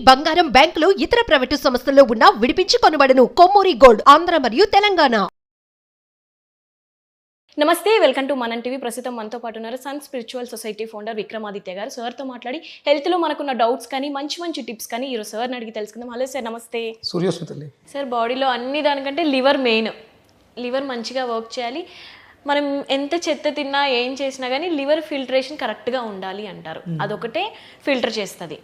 బంగారం బ్యాంకులు ఇతర ప్రైవేటు సంస్థల్లో ఉన్న విడిపించి కొనబడును. కొమ్మూరి గోల్డ్ ఆంధ్ర మరియు తెలంగాణ. నమస్తే, వెల్కమ్ టు మనం టీవీ. ప్రస్తుతం మనతో పాటు ఉన్నారు Sun Spiritual Society founder Vikramaditya గారు. సార్తో మాట్లాడి హెల్త్లో మనకున్న డౌట్స్ కానీ మంచి మంచి టిప్స్ కానీ ఈరోజు సార్ని అడిగి తెలుసుకుందాం. హలో సార్, నమస్తే. సూర్యోస్మితల్లి సార్, బాడీలో అన్ని దానికంటే లివర్ మెయిన్. లివర్ మంచిగా వర్క్ చేయాలి. మనం ఎంత చెత్త తిన్నా ఏం చేసినా కానీ లివర్ ఫిల్టరేషన్ కరెక్ట్గా ఉండాలి అంటారు. అదొకటే ఫిల్టర్ చేస్తుంది.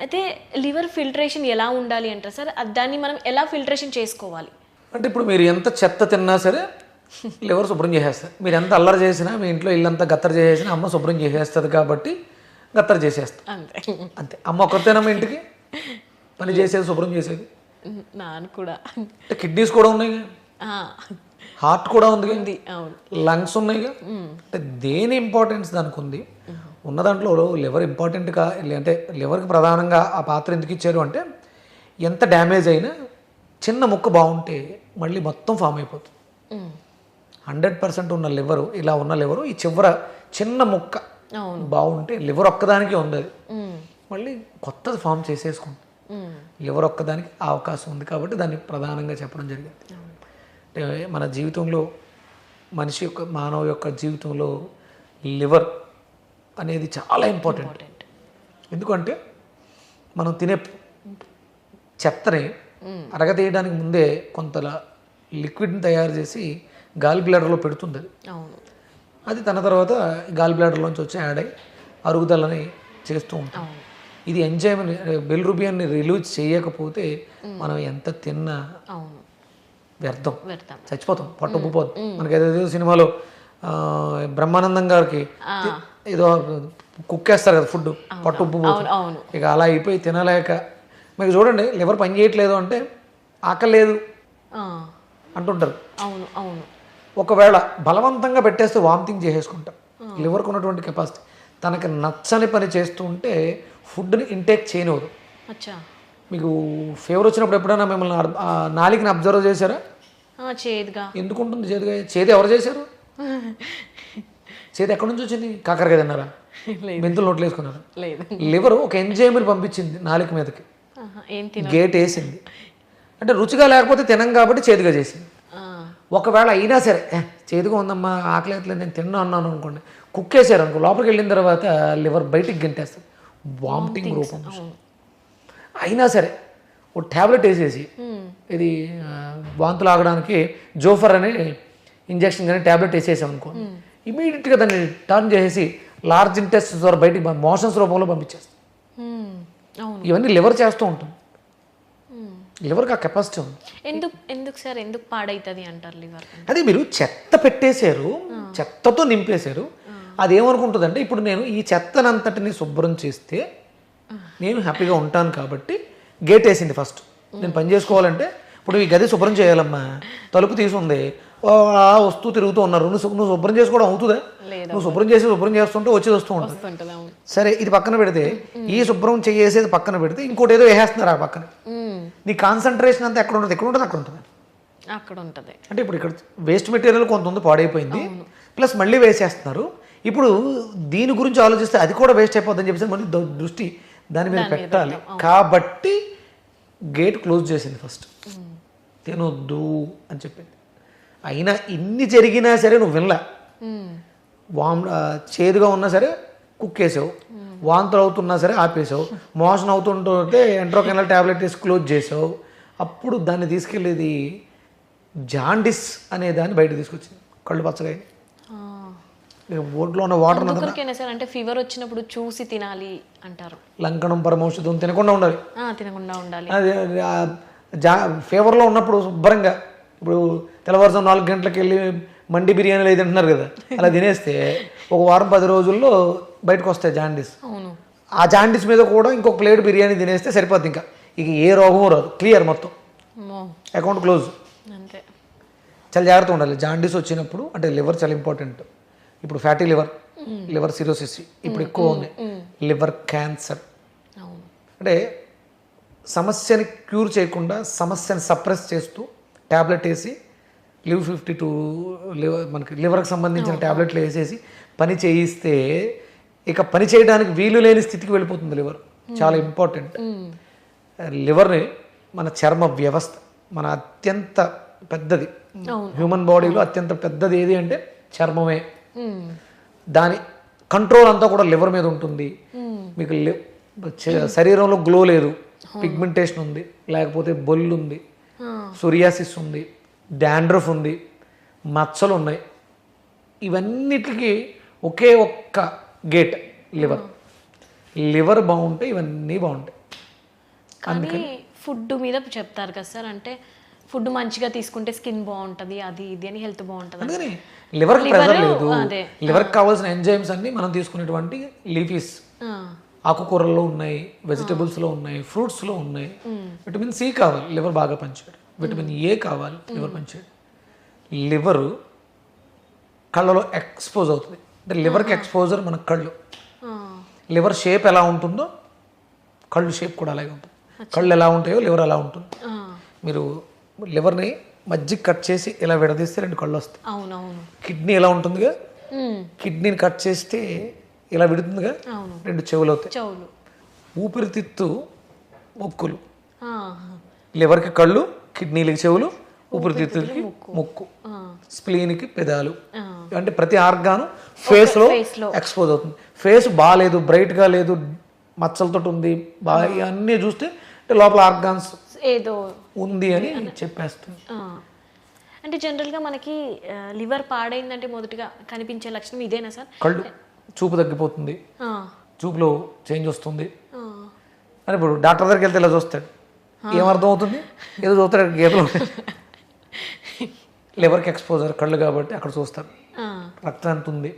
అయితే లివర్ ఫిల్టరేషన్ ఎలా ఉండాలి అంటారు సార్? దాన్ని మనం ఎలా ఫిల్టరేషన్ చేసుకోవాలి? అంటే ఇప్పుడు మీరు ఎంత చెత్త తిన్నా సరే లివర్ శుభ్రం చేసేస్తారు. మీరు ఎంత అల్లరి చేసినా మీ ఇంట్లో ఇల్లంతా గత్తర్ చేసేసినా అమ్మ శుభ్రం చేసేస్తుంది కాబట్టి గత్తర్ చేసేస్తారు. అంతే అంతే. అమ్మ ఒక్కరితేనమ్మ ఇంటికి పని చేసేది, శుభ్రం చేసేది. నాన్న కూడా. అంటే కిడ్నీస్ కూడా ఉన్నాయి, హార్ట్ కూడా ఉంది, లంగ్స్ ఉన్నాయి. అంటే దేని ఇంపార్టెన్స్ దానికి ఉంది. ఉన్న దాంట్లో లివర్ ఇంపార్టెంట్గా అంటే లివర్కి ప్రధానంగా ఆ పాత్ర ఎందుకు ఇచ్చారు అంటే ఎంత డ్యామేజ్ అయినా చిన్న ముక్క బాగుంటే మళ్ళీ మొత్తం ఫామ్ అయిపోతుంది. 100% ఉన్న లివరు, ఇలా ఉన్న లివరు ఈ చివర చిన్న ముక్క బాగుంటే లివర్ ఒక్కదానికి ఉంది, మళ్ళీ కొత్తది ఫామ్ చేసేసుకుంటుంది. లివర్ ఒక్కదానికి అవకాశం ఉంది కాబట్టి దాన్ని ప్రధానంగా చెప్పడం జరిగింది. అంటే మన జీవితంలో మనిషి యొక్క మానవ యొక్క జీవితంలో లివర్ అనేది చాలా ఇంపార్టెంట్. ఎందుకంటే మనం తినే చెత్తని అరగతీయడానికి ముందే కొంత లిక్విడ్ని తయారు చేసి గాల్ బ్లాడర్లో పెడుతుంది. అది తన తర్వాత గాల్ బ్లాడర్లోంచి వచ్చి యాడ్ అయ్యి అరుగుదలని చేస్తూ ఉంటాం. ఇది ఎంజైమ్ని బిలిరూబిన్ని రిలీజ్ చేయకపోతే మనం ఎంత తిన్నా వ్యర్థం, చచ్చిపోతాం, పొట్ట ఉబ్బిపోతుంది. మనకి ఏదో సినిమాలో బ్రహ్మానందం గారికి ఏదో కుక్కేస్తారు కదా ఫుడ్, పొట్ట ఉబ్బిపోతుంది. ఇక అలా అయిపోయి తినలేక మీకు చూడండి లివర్ పని చేయట్లేదు అంటే ఆకలి లేదు అంటుంటారు. ఒకవేళ బలవంతంగా పెట్టేస్తే వామిటింగ్ చేసేసుకుంటాం. లివర్కి ఉన్నటువంటి కెపాసిటీ తనకి నచ్చని పని చేస్తూ ఉంటే ఫుడ్ని ఇంటేక్ చేయనివ్వదు. మీకు ఫీవర్ వచ్చినప్పుడు ఎప్పుడైనా మిమ్మల్ని నాలికని అబ్జర్వ్ చేశారా? చేదుగా ఎందుకు ఉంటుంది? చేదుగా. చేదు ఎవరు చేశారు? చేదు ఎక్కడి నుంచి వచ్చింది? కాకరకాయ తిన్నారా? మెంతులు నోట్లు వేసుకున్నారా? లివర్ ఒక ఎంజైమ్ని పంపించింది నాలిక మీదకి, గేట్ వేసింది. అంటే రుచిగా లేకపోతే తినం కాబట్టి చేదుగా చేసింది. ఒకవేళ అయినా సరే చేదుగా ఉందమ్మా, ఆకలి అవుతలేదు, నేను తిన్నా అన్నాను అనుకోండి, కుక్కేసారు అనుకో, లోపలికి వెళ్ళిన తర్వాత లివర్ బయటికి గెంటేస్తుంది, వామిటింగ్ రూపం. అయినా సరే ఓ ట్యాబ్లెట్ వేసేసి ఇది వాంతులు ఆగడానికి జోఫర్ అనే ఇంజెక్షన్ కానీ ట్యాబ్లెట్ వేసేసాం అనుకో, ఇమీడియట్గా దాన్ని టర్న్ చేసేసి లార్జ్ ఇంటెస్టిన్స్ ద్వారా బయటికి మోషన్స్ రూపంలో పంపించేస్తాం. ఇవన్నీ లివర్ చేస్తూ ఉంటుంది. లివర్కి ఆ కెపాసిటీ ఉంది. ఎందుకు సార్, ఎందుకు పాడవుతుంది అంటారు లివర్? అదే మీరు చెత్త పెట్టేశారు, చెత్తతో నింపేశారు. అదేమనుకుంటుంది అంటే ఇప్పుడు నేను ఈ చెత్తనంతటిని శుభ్రం చేస్తే నేను హ్యాపీగా ఉంటాను కాబట్టి గేట్ వేసింది. ఫస్ట్ నేను పని చేసుకోవాలంటే ఇప్పుడు ఈ గది శుభ్రం చేయాలమ్మా, తలుపు తీసుంది, వస్తూ తిరుగుతూ ఉన్నారు, నువ్వు శుభ్రం చేసుకోవడం అవుతుందా? నువ్వు శుభ్రం చేస్తుంటే వచ్చేది వస్తూ ఉంటుంది. సరే, ఇది పక్కన పెడితే ఈ శుభ్రం చేసేది పక్కన పెడితే ఇంకోటి ఏదో వేసేస్తున్నారు ఆ పక్కన. నీ కాన్సన్ట్రేషన్ అంతా ఎక్కడ ఉంటుంది? ఎక్కడ ఉంటుంది? అక్కడ ఉంటుంది. అంటే ఇప్పుడు ఇక్కడ వేస్ట్ మెటీరియల్ కొంత ఉంది, పాడైపోయింది, ప్లస్ మళ్ళీ వేసేస్తున్నారు. ఇప్పుడు దీని గురించి ఆలోచిస్తే అది కూడా వేస్ట్ అయిపోద్దని చెప్పేసి మళ్ళీ దృష్టి దాని మీద పెట్టాలి. కాబట్టి గేట్ క్లోజ్ చేసింది ఫస్ట్, తినొద్దు అని చెప్పింది. అయినా ఇన్ని జరిగినా సరే నువ్వు వినలా. చేదుగా ఉన్నా సరే కుక్కేసావు, వాంతులు అవుతున్నా సరే ఆపేసావు, మోషన్ అవుతుంటే ఎంట్రోకెనల్ ట్యాబ్లెట్ వేసి క్లోజ్ చేసావు. అప్పుడు దాన్ని తీసుకెళ్ళేది జాండిస్ అనే దాన్ని బయట తీసుకొచ్చింది. కళ్ళు పచ్చగా ఒంట్లో ఉన్న వాటర్ అంటే ఫీవర్ వచ్చినప్పుడు చూసి తినాలి అంటారు. లంకణం పరమౌషధం తినకుండా ఉండాలి. అది ఫీవర్లో ఉన్నప్పుడు శుభ్రంగా, ఇప్పుడు తెల్లవారుజాము 4 గంటలకు వెళ్ళి మండి బిర్యానీలు అయితే తింటున్నారు కదా, అలా తినేస్తే ఒక వారం 10 రోజుల్లో బయటకు వస్తాయి జాండీస్. ఆ జాండీస్ మీద కూడా ఇంకొక ప్లేట్ బిర్యానీ తినేస్తే సరిపోద్ది. ఇక ఏ రోగమో రాదు, క్లియర్, మొత్తం అకౌంట్ క్లోజ్. చాలా జాగ్రత్త ఉండాలి జాండీస్ వచ్చినప్పుడు. అంటే లివర్ చాలా ఇంపార్టెంట్. ఇప్పుడు ఫ్యాటీ లివర్ సిరోసిస్ ఇప్పుడు ఎక్కువ ఉంది, లివర్ క్యాన్సర్. అంటే సమస్యని క్యూర్ చేయకుండా సమస్యని సప్రెస్ చేస్తూ ట్యాబ్లెట్ వేసి LIV-52 మనకి లివర్కి సంబంధించిన ట్యాబ్లెట్లు వేసేసి పని చేయిస్తే ఇక పని చేయడానికి వీలు లేని స్థితికి వెళ్ళిపోతుంది లివర్. చాలా ఇంపార్టెంట్. లివర్ని మన చర్మ వ్యవస్థ, మన అత్యంత పెద్దది హ్యూమన్ బాడీలో అత్యంత పెద్దది ఏది అంటే చర్మమే. దాని కంట్రోల్ అంతా కూడా లివర్ మీద ఉంటుంది. మీకు శరీరంలో గ్లో లేదు, పిగ్మెంటేషన్ ఉంది, లేకపోతే బొల్లు ఉంది, సోరియాసిస్ ఉంది, డాండ్రఫ్ ఉంది, మచ్చలు ఉన్నాయి. ఇవన్నిటికి ఒకే ఒక్క గేట్ లివర్. లివర్ బాగుంటే ఇవన్నీ బాగుంటాయి. కానీ ఫుడ్ మీద చెప్తారు కదా సార్, అంటే ఫుడ్ మంచిగా తీసుకుంటే స్కిన్ బాగుంటుంది, అది ఇది అని హెల్త్ బాగుంటుంది. అందుకని లివర్కి ప్రెజర్ లేదు. లివర్కి కావాల్సిన ఎంజైమ్స్ అన్ని మనం తీసుకునేటువంటి లీఫీస్, ఆకుకూరల్లో ఉన్నాయి, వెజిటబుల్స్లో ఉన్నాయి, ఫ్రూట్స్లో ఉన్నాయి. విటమిన్ సి కావాలి లివర్ బాగా పనిచేయడం, విటమిన్ ఏ కావాలి లివర్ పనిచేయడం. లివర్ కళ్ళలో ఎక్స్పోజ్ అవుతుంది. అంటే లివర్కి ఎక్స్పోజర్ మన కళ్ళు. లివర్ షేప్ ఎలా ఉంటుందో కళ్ళు షేప్ కూడా అలాగే ఉంటుంది. కళ్ళు ఎలా ఉంటాయో లివర్ అలా ఉంటుంది. మీరు లివర్ని మధ్య కట్ చేసి ఇలా విడదీస్తే 2 కళ్ళు వస్తాయి. అవునవును. కిడ్నీ ఎలా ఉంటుందిగా, కిడ్నీని కట్ చేస్తే ఇలా విడుతుందిగా, 2 చెవులు అవుతాయి. చెవులు, ఊపిరితిత్తు, ముక్కులు. లివర్కి కళ్ళు, కిడ్నీలకి చెవులు, ఊపిరితిత్తులకి ముక్కు, స్ప్లీన్కి పెదాలు. అంటే ప్రతి ఆర్గాను ఫేస్లో ఎక్స్పోజ్ అవుతుంది. ఫేస్ బాగాలేదు, బ్రైట్గా లేదు, మచ్చలతో ఉంది, బాగా అన్నీ చూస్తే లోపల ఆర్గాన్స్ ఏదో ఉంది అని చెప్పేస్తుంది. అంటే జనరల్గా మనకి లివర్ పాడైందంటే మొదటిగా కనిపించే లక్షణం ఇదేనా సార్? కళ్ళు, చూపు తగ్గిపోతుంది, చూపులో చేంజ్ వస్తుంది అని. ఇప్పుడు డాక్టర్ దగ్గరికి వెళ్తే ఇలా చూస్తాడు, ఏమర్థం అవుతుంది? ఏదో చూస్తాడు, గీతలు. లివర్కి ఎక్స్పోజర్ కళ్ళు కాబట్టి అక్కడ చూస్తారు, రక్తం ఎంత ఉంది,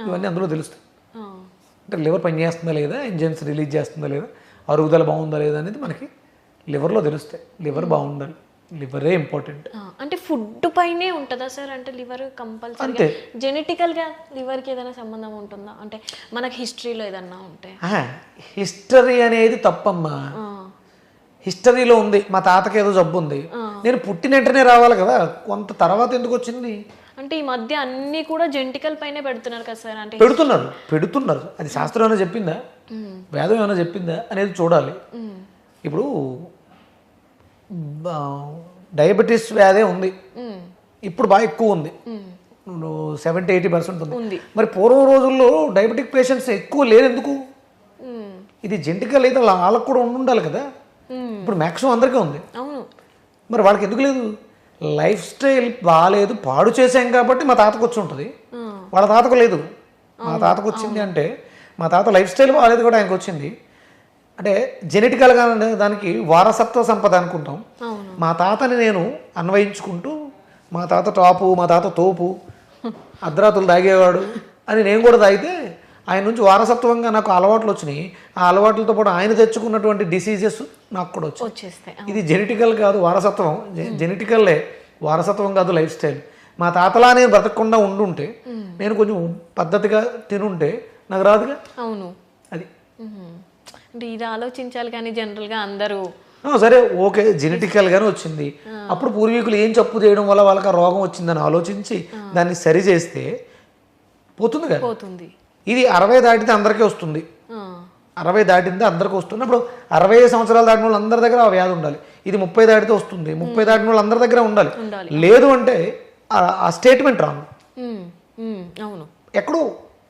ఇవన్నీ అందులో తెలుస్తాయి. అంటే లివర్ పని చేస్తుందా లేదా, ఎంజైమ్స్ రిలీజ్ చేస్తుందా లేదా, అరుగుదల బాగుందా లేదా అనేది మనకి లివర్లో తెలుస్తాయి. లివర్ బాగుండాలి, లివరే ఇంపార్టెంట్. అంటే ఫుడ్ పైనే ఉంటుందా సార్? అంటే లివర్ కంపల్సరీ జెనెటికల్గా లివర్కి ఏదైనా సంబంధం ఉంటుందా? అంటే మనకి హిస్టరీలో ఏదన్నా ఉంటే? హిస్టరీ అనేది తప్పమ్మా. హిస్టరీలో ఉంది, మా తాతకి ఏదో జబ్బు ఉంది, నేను పుట్టిన వెంటనే రావాలి కదా, కొంత తర్వాత ఎందుకు వచ్చింది? అంటే ఈ మధ్య అన్ని కూడా జెనెటికల్ పైనే పెడుతున్నారు కదా సార్. అంటే పెడుతున్నారు. అది శాస్త్రం ఏమైనా చెప్పిందా, వేదం ఏమైనా చెప్పిందా అనేది చూడాలి. ఇప్పుడు డయాబెటీస్ వ్యాధే ఉంది, ఇప్పుడు బాగా ఎక్కువ ఉంది, 70-80% ఉంది. మరి పూర్వం రోజుల్లో డయాబెటిక్ పేషెంట్స్ ఎక్కువ లేరు ఎందుకు? ఇది జెనెటికల్ అయితే వాళ్ళకు కూడా ఉండాలి కదా. ఇప్పుడు మ్యాక్సిమం అందరికీ ఉంది, మరి వాళ్ళకి ఎందుకు లేదు? లైఫ్ స్టైల్ బాగాలేదు, పాడు చేసాం కాబట్టి మా తాతకు వచ్చి ఉంటుంది, వాళ్ళ తాతకు లేదు. మా తాతకు వచ్చింది అంటే మా తాత లైఫ్ స్టైల్ బాగాలేదు కూడా ఆయనకు వచ్చింది. అంటే జెనెటికల్గా దానికి వారసత్వ సంపద అనుకుంటాం. మా తాతని నేను అన్వయించుకుంటూ, మా తాత టాపు, మా తాత తోపు, అర్ధరాత్రులు తాగేవాడు అని నేను కూడా తాగితే ఆయన నుంచి వారసత్వంగా నాకు అలవాట్లు వచ్చినాయి. ఆ అలవాట్లతో పాటు ఆయన తెచ్చుకున్నటువంటి డిసీజెస్ నాకు కూడా వచ్చేస్తాయి. ఇది జెనెటికల్ కాదు, వారసత్వం. జెనెటికల్లే, వారసత్వం కాదు లైఫ్ స్టైల్. మా తాతలా నేను బ్రతకకుండా ఉండుంటే, నేను కొంచెం పద్ధతిగా తినుంటే నాకు రాదుగా. అవును, అది అంటే ఇది ఆలోచించాలి. కానీ జనరల్గా అందరూ సరే ఓకే జెనెటికల్గానే వచ్చింది, అప్పుడు పూర్వీకులు ఏం తప్పు చేయడం వల్ల వాళ్ళకి ఆ రోగం వచ్చిందని ఆలోచించి దాన్ని సరి చేస్తే పోతుందిగా. పోతుంది. ఇది 60 దాటితే అందరికీ వస్తుంది, 60 దాటింది అందరికీ వస్తుంది. అప్పుడు 60 సంవత్సరాలు దాటిన వాళ్ళు అందరి దగ్గర ఆ వ్యాధి ఉండాలి. ఇది 30 దాటితే వస్తుంది, 30 దాటిన వాళ్ళు అందరి దగ్గర ఉండాలి. లేదు అంటే ఆ స్టేట్మెంట్ రాంగ్. అవును, ఎక్కడో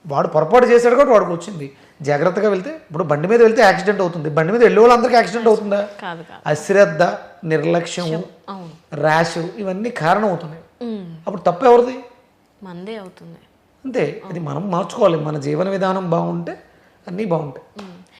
వాడు పొరపాటు చేశాడు కాబట్టి వాడికి వచ్చింది. జాగ్రత్తగా వెళ్తే, ఇప్పుడు బండి మీద వెళ్తే యాక్సిడెంట్ అవుతుంది, బండి మీద వెళ్ళే వాళ్ళందరికీ యాక్సిడెంట్ అవుతుందా? అశ్రద్ధ, నిర్లక్ష్యం, ర్యాష్ ఇవన్నీ కారణం అవుతున్నాయి. అప్పుడు తప్పు ఎవరిది? మందే అవుతుంది. అంతే. ఇది మనం మార్చుకోవాలి. మన జీవన విధానం బాగుంటే అన్నీ బాగుంటాయి.